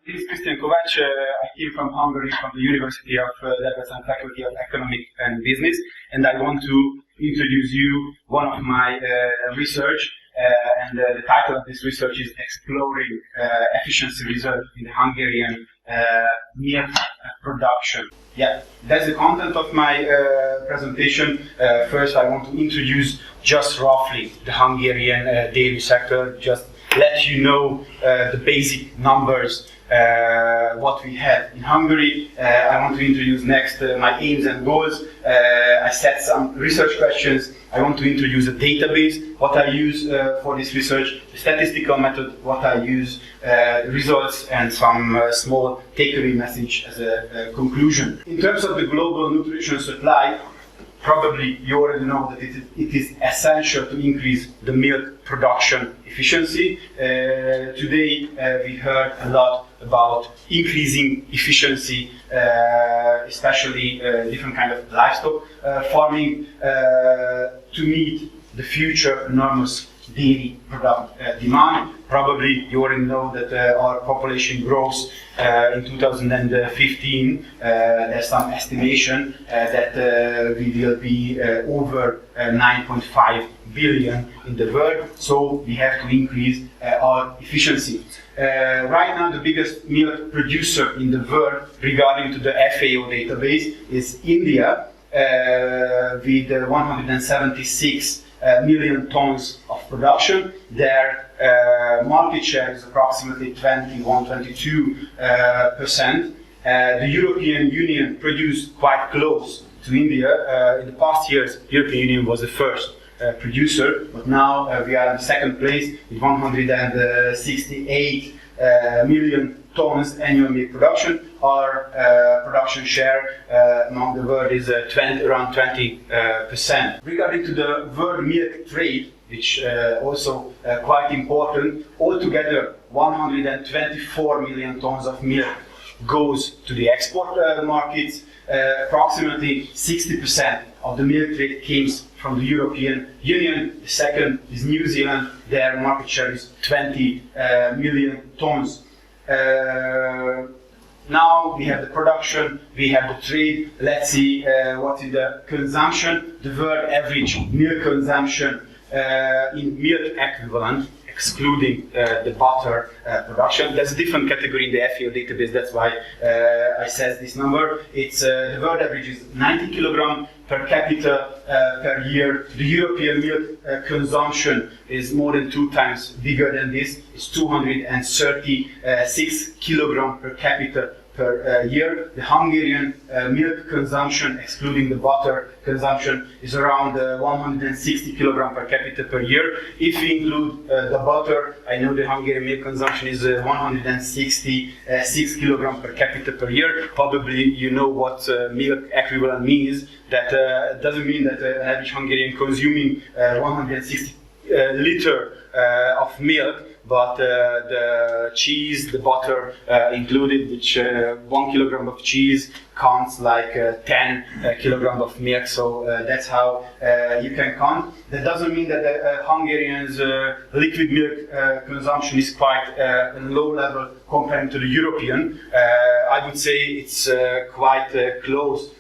My name is Krisztián Kovács. I came from Hungary, from the University of Debrecen Faculty of Economic and Business, and I want to introduce you one of my research, and the title of this research is Exploring Efficiency Reserve in the Hungarian Milk Production. Yeah, that's the content of my presentation. First, I want to introduce just roughly the Hungarian dairy sector, just let you know the basic numbers what we have in Hungary. I want to introduce next my aims and goals. I set some research questions. I want to introduce a database, what I use for this research, the statistical method, what I use, results, and some small takeaway message as a conclusion. In terms of the global nutrition supply, probably you already know that it is essential to increase the milk production efficiency. Today we heard a lot about increasing efficiency, especially different kind of livestock farming to meet the future enormous dairy product demand. Probably you already know that our population grows in 2015. There's some estimation that we will be over 9.5 billion in the world, so we have to increase our efficiency. Right now, the biggest milk producer in the world, regarding to the FAO database, is India, with 176 million tons of production. Their market share is approximately 21-22%. The European Union produced quite close to India. In the past years, the European Union was the first producer, but now we are in the second place with 168 million tons annual milk production. Our production share among the world is around 20%. Regarding to the world milk trade, which also quite important, altogether 124 million tons of milk goes to the export markets. Approximately 60% of the milk trade comes from the European Union. The second is New Zealand. Their market share is 20 million tons. Now we have the production, we have the trade. Let's see what is the consumption. The world average milk consumption in milk equivalent, excluding the butter production. There's a different category in the FAO database, that's why I said this number. It's the world average is 90 kilogram per capita per year. The European milk consumption is more than 2 times bigger than this. It's 236 kilogram per capita per year. The Hungarian milk consumption, excluding the butter consumption, is around 160 kilogram per capita per year. If we include the butter, I know the Hungarian milk consumption is 166 kilogram per capita per year. Probably you know what milk equivalent means. That doesn't mean that an average Hungarian consuming 160 liter of milk, but the cheese, the butter included, which 1 kilogram of cheese counts like 10 kilogram of milk, so that's how you can count. That doesn't mean that the Hungarians' liquid milk consumption is quite low level compared to the European. I would say it's quite close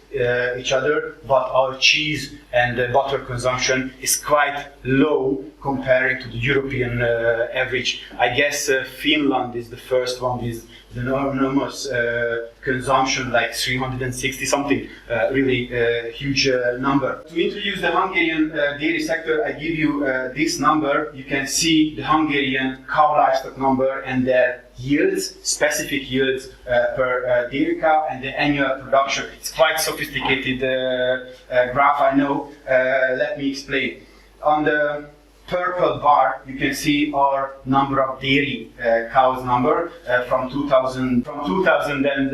each other, but our cheese and butter consumption is quite low comparing to the European average. I guess Finland is the first one with the enormous consumption, like 360 something, really huge number. To introduce the Hungarian dairy sector, I give you this number. You can see the Hungarian cow livestock number and their yields, specific yields per dairy cow, and the annual production. It's quite sophisticated graph, I know. Let me explain. On the purple bar, you can see our number of dairy cows number from 2000 and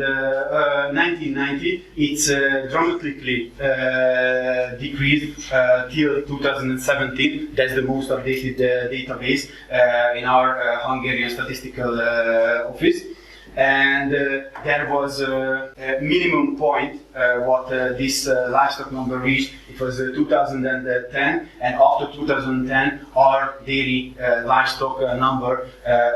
1990. It's dramatically decreased till 2017. That's the most updated database in our Hungarian statistical office. And there was a minimum point what this livestock number reached. It was 2010, and after 2010 our dairy livestock number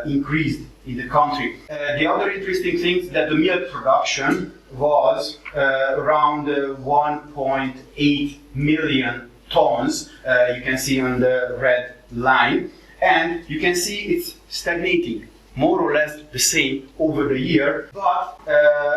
increased in the country. The other interesting thing is that the milk production was around 1.8 million tons. You can see on the red line, and you can see it's stagnating, more or less the same over the year, but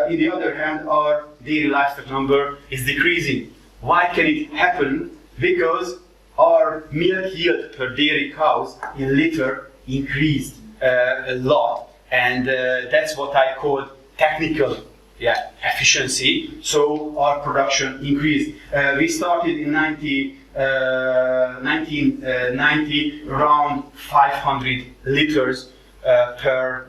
on the other hand, our dairy livestock number is decreasing. Why can it happen? Because our milk yield per dairy cows in liter increased a lot, and that's what I call technical efficiency. So our production increased. We started in 1990 around 500 liters per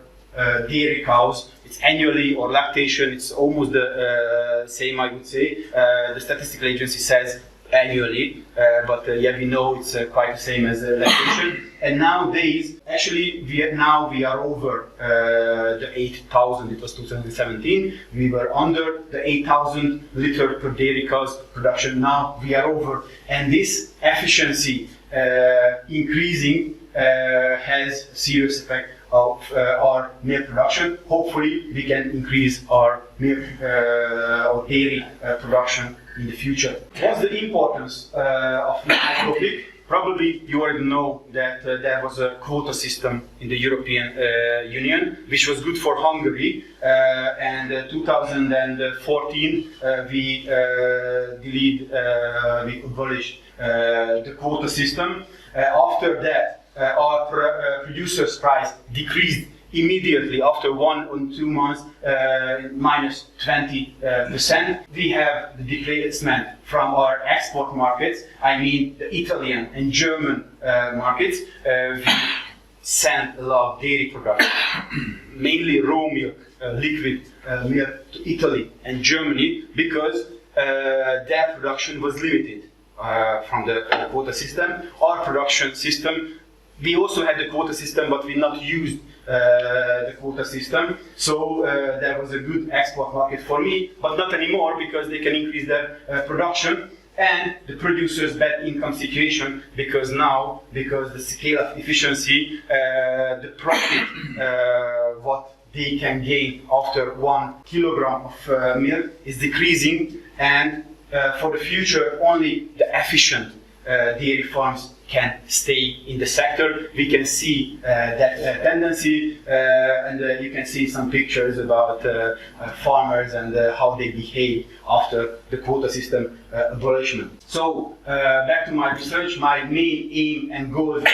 dairy cows. It's annually, or lactation, it's almost the same, I would say. The statistical agency says annually, but we know it's quite the same as lactation. And nowadays, actually, we are over the 8,000. It was 2017. We were under the 8,000 liter per dairy cows production. Now we are over, and this efficiency increasing has serious effect of our milk production. Hopefully, we can increase our milk or dairy production in the future. What's the importance of my topic? Probably you already know that there was a quota system in the European Union, which was good for Hungary. And 2014 we abolished the quota system. After that, our producer's price decreased immediately after 1 or 2 months, minus 20%. We have the displacement from our export markets, I mean the Italian and German markets. We send a lot of dairy production, mainly raw milk, liquid milk, to Italy and Germany, because their production was limited from the quota system. Our production system, we also had the quota system, but we not used the quota system. So there was a good export market for me, but not anymore, because they can increase their production, and the producers' bad income situation, because now, because the scale of efficiency, the profit what they can gain after 1 kilogram of milk is decreasing, and for the future only the efficient dairy farms can stay in the sector. We can see that tendency, and you can see some pictures about farmers and how they behave after the quota system abolishment. So back to my research, my main aim and goal was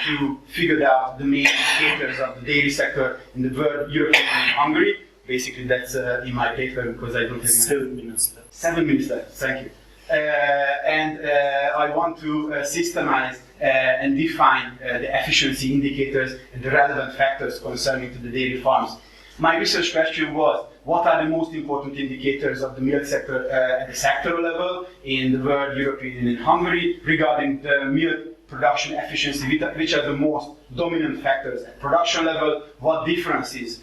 to figure out the main indicators of the dairy sector in the world, Europe and Hungary. Basically that's in my paper, because I don't have 7 minutes left. 7 minutes left, thank you. And I want to systemize and define the efficiency indicators and the relevant factors concerning to the dairy farms. My research question was, what are the most important indicators of the milk sector at the sectoral level in the world, European and Hungary, regarding the milk production efficiency, which are the most dominant factors at production level, what differences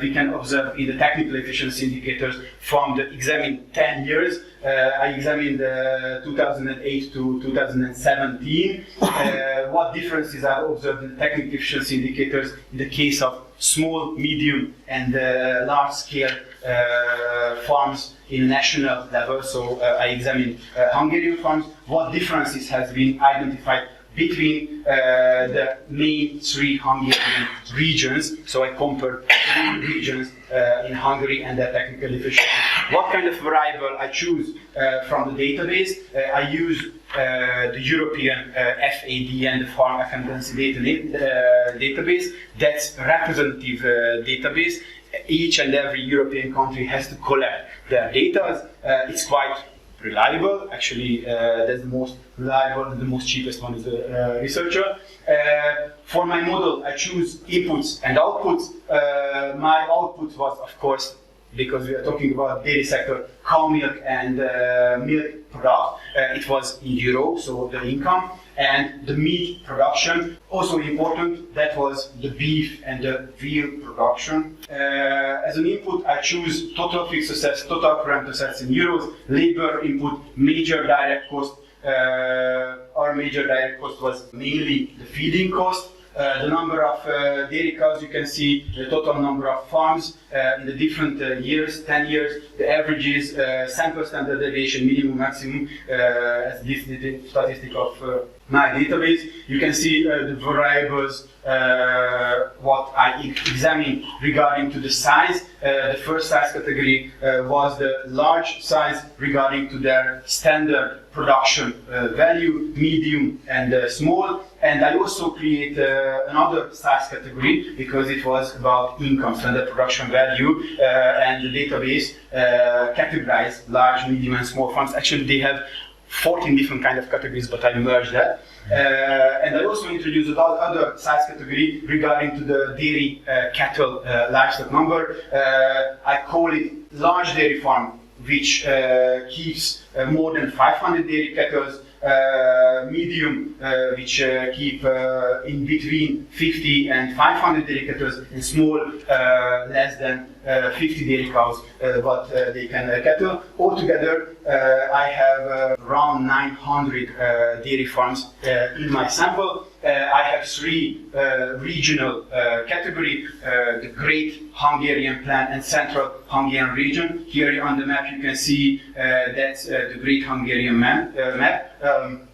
we can observe in the technical efficiency indicators from the examined 10 years. I examined 2008 to 2017. What differences are observed in the technical efficiency indicators in the case of small, medium, and large-scale farms in national level. So I examined Hungarian farms. What differences has been identified between the main 3 Hungarian regions. So I compared 3 regions in Hungary and their technical efficiency. What kind of variable I choose from the database? I use the European FAD and the Farm Efficiency database. That's a representative database. Each and every European country has to collect their data. It's quite reliable. Actually, that's the most reliable and the most cheapest one is the researcher. For my model, I choose inputs and outputs. My output was, of course, because we are talking about dairy sector, cow milk and milk product. It was in euro, so the income. And the meat production, also important, that was the beef and the veal production. As an input, I choose total fixed assets, total current assets in euros, labor input, major direct cost. Our major direct cost was mainly the feeding cost, the number of dairy cows, you can see the total number of farms in the different years, 10 years, the averages, sample standard deviation, minimum, maximum, as this is the statistic of my database. You can see the variables what I examined regarding to the size. The first size category was the large size regarding to their standard production value, medium and small. And I also create another size category because it was about income, standard production value, and the database categorized large, medium and small farms. Actually they have 14 different kind of categories, but I merged that. And I also introduced other size category regarding to the dairy cattle livestock number. I call it large dairy farm, which keeps more than 500 dairy cattle, medium, which keep in between 50 and 500 dairy cattle, and small, less than 50 dairy cows, what they can cattle. Altogether, I have around 900 dairy farms in my sample. I have 3 regional categories, the Great Hungarian Plain and Central Hungarian region. Here on the map you can see that's the Great Hungarian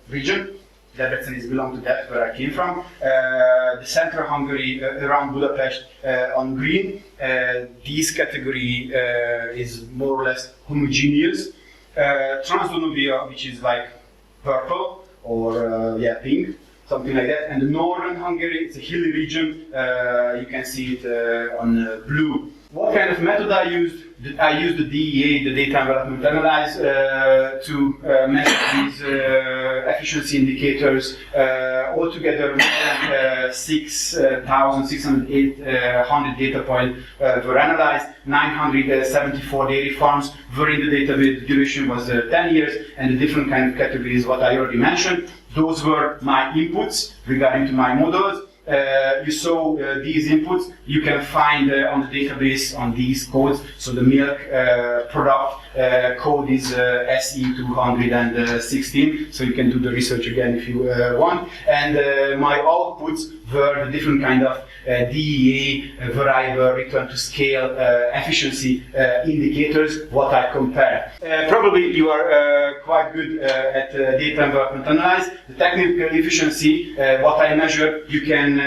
region. Debrecen is belong to that, where I came from. The Central Hungary around Budapest on green. This category is more or less homogeneous. Transdanubia, which is like purple or pink, something like that. And the northern Hungary, it's a hilly region. You can see it on blue. What kind of method I used? I used the DEA, the Data Envelopment Analyze, to measure these efficiency indicators. Altogether, more than 6,600 data points were analyzed. 974 dairy farms were in the database. The duration was 10 years, and the different kind of categories, what I already mentioned. Those were my inputs regarding to my models. You saw these inputs. You can find on the database on these codes. So the milk product code is SE216. So you can do the research again if you want. And my outputs were the different kind of DEA, variable, return to scale, efficiency indicators, what I compare. Probably you are quite good at data envelopment analysis. The technical efficiency, what I measure, you can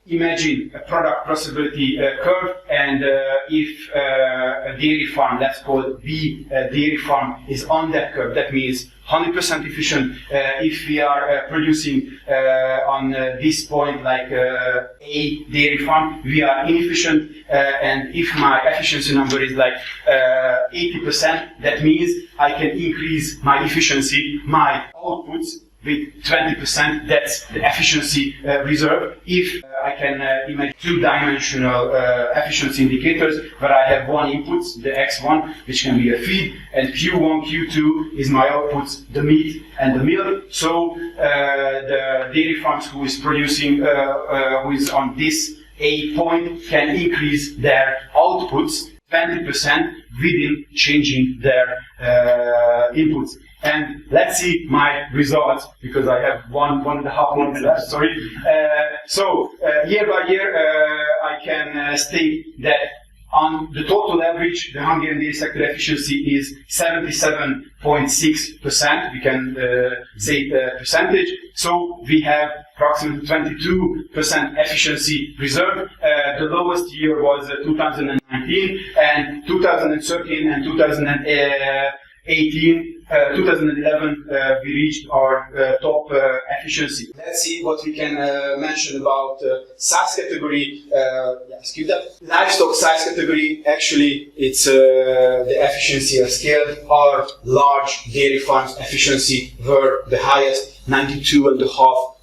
imagine a product possibility curve, and if a dairy farm, let's call it B dairy farm, is on that curve, that means 100% efficient. If we are producing on this point like A dairy farm, we are inefficient, and if my efficiency number is like 80%, that means I can increase my efficiency, my outputs, with 20%, that's the efficiency reserve. If I can imagine 2-dimensional efficiency indicators where I have one input, the X1, which can be a feed, and Q1, Q2 is my outputs, the meat and the milk. So the dairy farms who is producing, who is on this A point, can increase their outputs 20% within changing their inputs. And let's see my results, because I have one and a half months left, sorry. So year by year, I can state that on the total average, the Hungarian dairy sector efficiency is 77.6%. We can say percentage. So we have approximately 22% efficiency reserve. The lowest year was 2019, and 2013 and 2011 we reached our top efficiency. Let's see what we can mention about size category. Skip that. Livestock size category, actually it's the efficiency scale. Our large dairy farms efficiency were the highest, 92.5%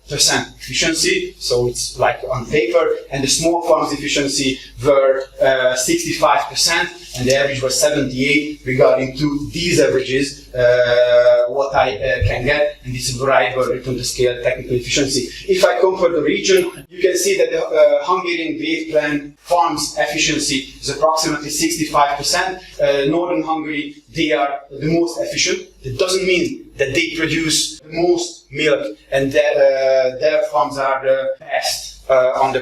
efficiency, so it's like on paper, and the small farms efficiency were 65%, and the average was 78. Regarding to these averages, what I can get, and this is variable return to scale technical efficiency. If I compare the region, you can see that the Hungarian Great Plain farms efficiency is approximately 65%. Northern Hungary, they are the most efficient. It doesn't mean that they produce the most milk and their farms are the best. on the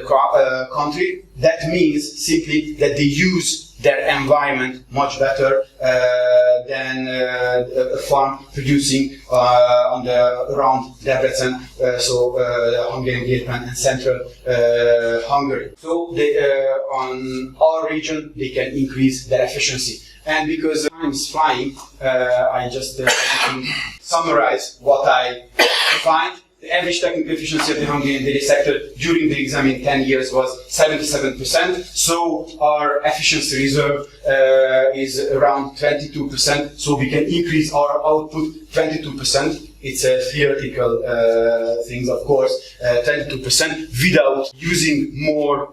country. That means simply that they use their environment much better than a farm producing on the around Debrecen, so the Hungarian Gépen and central Hungary. So they, on our region, they can increase their efficiency. And because time is flying, I just summarize what I find. The average technical efficiency of the Hungarian dairy sector during the examined 10 years was 77%. So our efficiency reserve is around 22%. So we can increase our output 22%. It's a theoretical things, of course, 22% without using more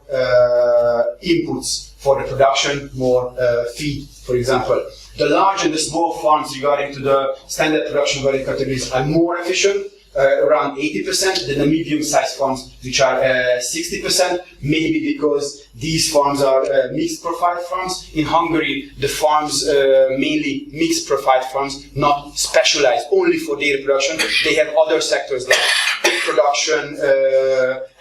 inputs for the production, more feed, for example. The large and the small farms regarding to the standard production value categories are more efficient, around 80%, than the medium-sized farms, which are 60%, maybe because these farms are mixed profile farms. In Hungary, the farms mainly mixed profile farms, not specialized only for dairy production. They have other sectors like pig production,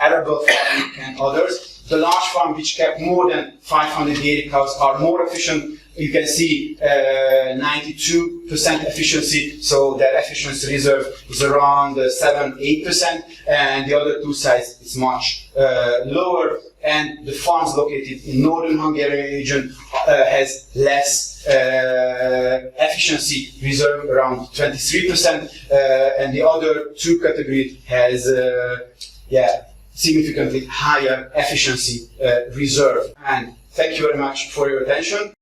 arable farming, and others. The large farm, which kept more than 500 dairy cows, are more efficient. You can see 92% efficiency, so their efficiency reserve is around 7-8%, and the other two sides is much lower. And the farms located in northern Hungarian region has less efficiency reserve, around 23%, and the other two categories has significantly higher efficiency reserve. And thank you very much for your attention.